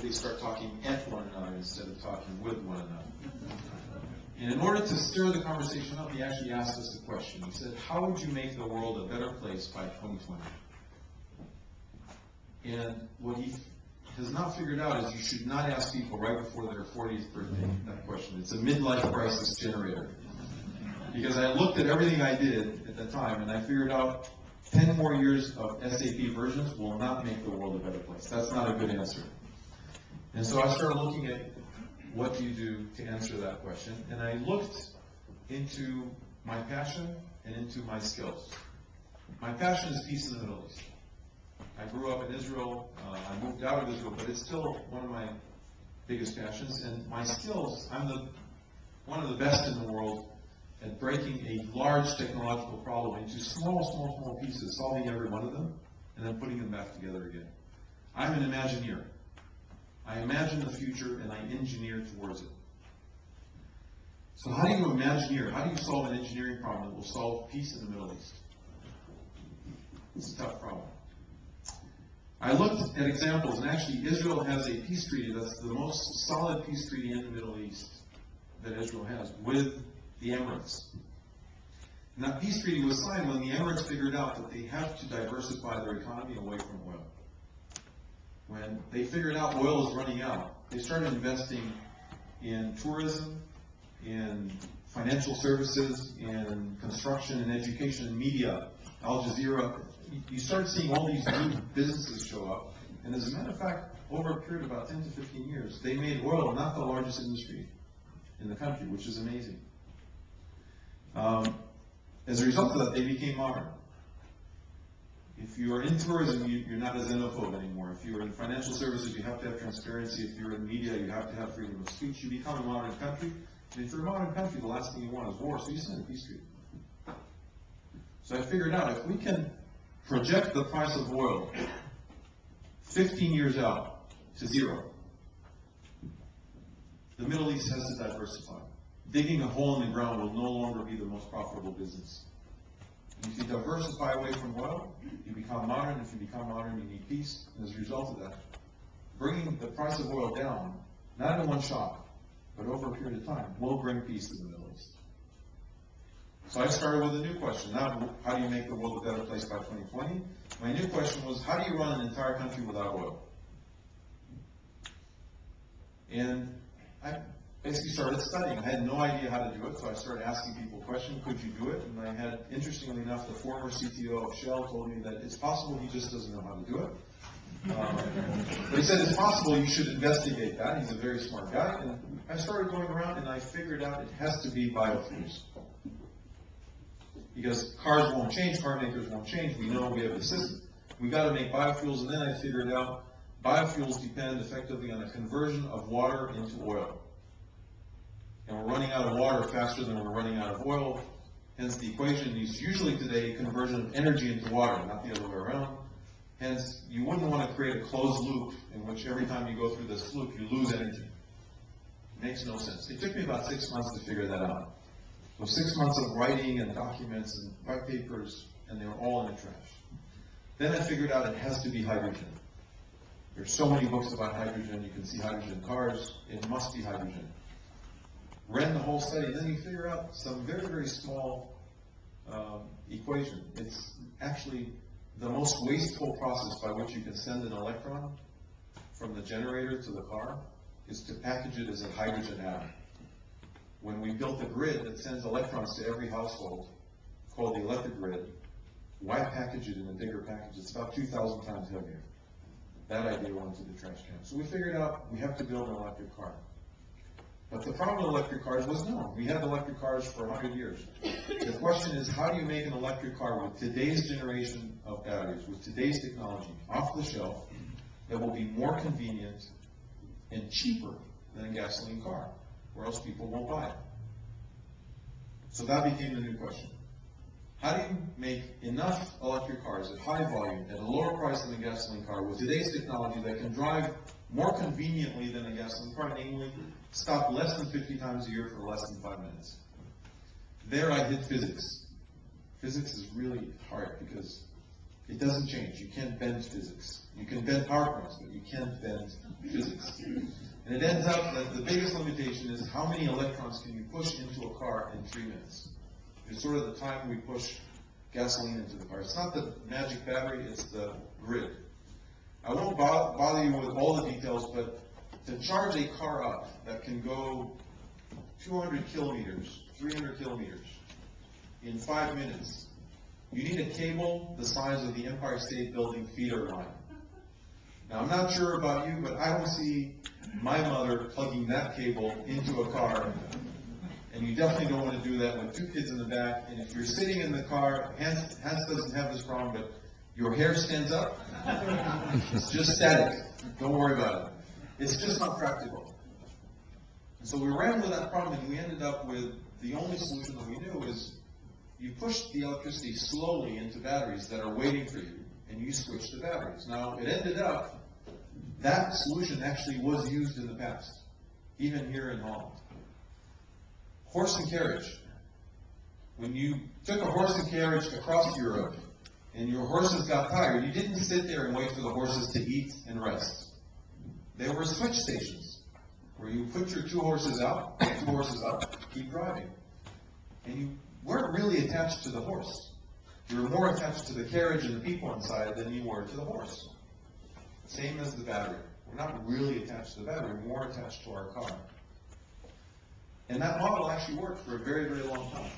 immediately start talking at one another instead of talking with one another. And in order to stir the conversation up, he actually asked us a question. He said, how would you make the world a better place by 2020? And what he has not figured out is you should not ask people right before their 40th birthday that question. It's a midlife crisis generator. Because I looked at everything I did at the time, and I figured out 10 more years of SAP versions will not make the world a better place. That's not a good answer. And so I started looking at what do you do to answer that question, and I looked into my passion and into my skills. My passion is peace in the Middle East. I grew up in Israel, I moved out of Israel, but it's still one of my biggest passions. And my skills, I'm one of the best in the world at breaking a large technological problem into small pieces, solving every one of them, and then putting them back together again. I'm an Imagineer. I imagine the future and I engineer towards it. So how do you Imagineer? How do you solve an engineering problem that will solve peace in the Middle East? It's a tough problem. I looked at examples, and actually Israel has a peace treaty that's the most solid peace treaty in the Middle East that Israel has with the Emirates. And that peace treaty was signed when the Emirates figured out that they have to diversify their economy away from oil. When they figured out oil is running out, they started investing in tourism, in financial services, in construction and education and media, Al Jazeera. You start seeing all these new businesses show up, and as a matter of fact, over a period of about 10 to 15 years, they made oil not the largest industry in the country, which is amazing. As a result of that, they became modern. If you are in tourism, you're not a xenophobe anymore. If you're in financial services, you have to have transparency. If you're in media, you have to have freedom of speech. You become a modern country. And if you're a modern country, the last thing you want is war, so you send a peace treaty. So I figured out if we can project the price of oil 15 years out to zero, the Middle East has to diversify. Digging a hole in the ground will no longer be the most profitable business. If you diversify away from oil, you become modern. If you become modern, you need peace. And as a result of that, bringing the price of oil down, not in one shot, but over a period of time, will bring peace to the Middle East. So I started with a new question. Not how do you make the world a better place by 2020? My new question was, how do you run an entire country without oil? And I basically started studying. I had no idea how to do it, so I started asking people questions. Could you do it? And I had, interestingly enough, the former CTO of Shell told me that it's possible, he just doesn't know how to do it. But he said it's possible, you should investigate that. He's a very smart guy. And I started going around and I figured out it has to be biofuels. Because cars won't change, car makers won't change. We know we have the system. We got to make biofuels, and then I figured out biofuels depend effectively on a conversion of water into oil. And we're running out of water faster than we're running out of oil. Hence the equation is usually today conversion of energy into water, not the other way around. Hence, you wouldn't want to create a closed loop in which every time you go through this loop, you lose energy. It makes no sense. It took me about 6 months to figure that out. So 6 months of writing and documents and white papers, and they were all in the trash. Then I figured out it has to be hydrogen. There's so many books about hydrogen. You can see hydrogen cars. It must be hydrogen. Ran the whole study, and then you figure out some very, very small equation. It's actually the most wasteful process by which you can send an electron from the generator to the car is to package it as a hydrogen atom. When we built a grid that sends electrons to every household, called the electric grid, why package it in a bigger package? It's about 2,000 times heavier. That idea went to the trash can. So we figured out we have to build an electric car. But the problem with electric cars was known. We had electric cars for 100 years. The question is, how do you make an electric car with today's generation of batteries, with today's technology, off the shelf, that will be more convenient and cheaper than a gasoline car, or else people won't buy it? So that became the new question. How do you make enough electric cars at high volume, at a lower price than a gasoline car, with today's technology that can drive more conveniently than a gasoline car, namely stop less than 50 times a year for less than 5 minutes? There I hit physics. Physics is really hard because it doesn't change. You can't bend physics. You can bend PowerPoints, but you can't bend physics. it ends up that the biggest limitation is how many electrons can you push into a car in 3 minutes. It's sort of the time we push gasoline into the car. It's not the magic battery, it's the grid. I won't bother you with all the details, but to charge a car up that can go 200 kilometers, 300 kilometers in 5 minutes, you need a cable the size of the Empire State Building feeder line. Now, I'm not sure about you, but I don't see my mother plugging that cable into a car, and you definitely don't want to do that with 2 kids in the back. And if you're sitting in the car, Hans doesn't have this problem, but your hair stands up, it's just static. Don't worry about it. It's just not practical. And so we ran with that problem, and we ended up with the only solution that we knew is you push the electricity slowly into batteries that are waiting for you, and you switch the batteries. Now, it ended up, that solution actually was used in the past, even here in Holland. Horse and carriage. When you took a horse and carriage across Europe, and your horses got tired, you didn't sit there and wait for the horses to eat and rest. There were switch stations, where you put your 2 horses out, 2 horses up, keep driving. And you weren't really attached to the horse. You were more attached to the carriage and the people inside than you were to the horse. Same as the battery. We're not really attached to the battery, we're more attached to our car. And that model actually worked for a very, very long time.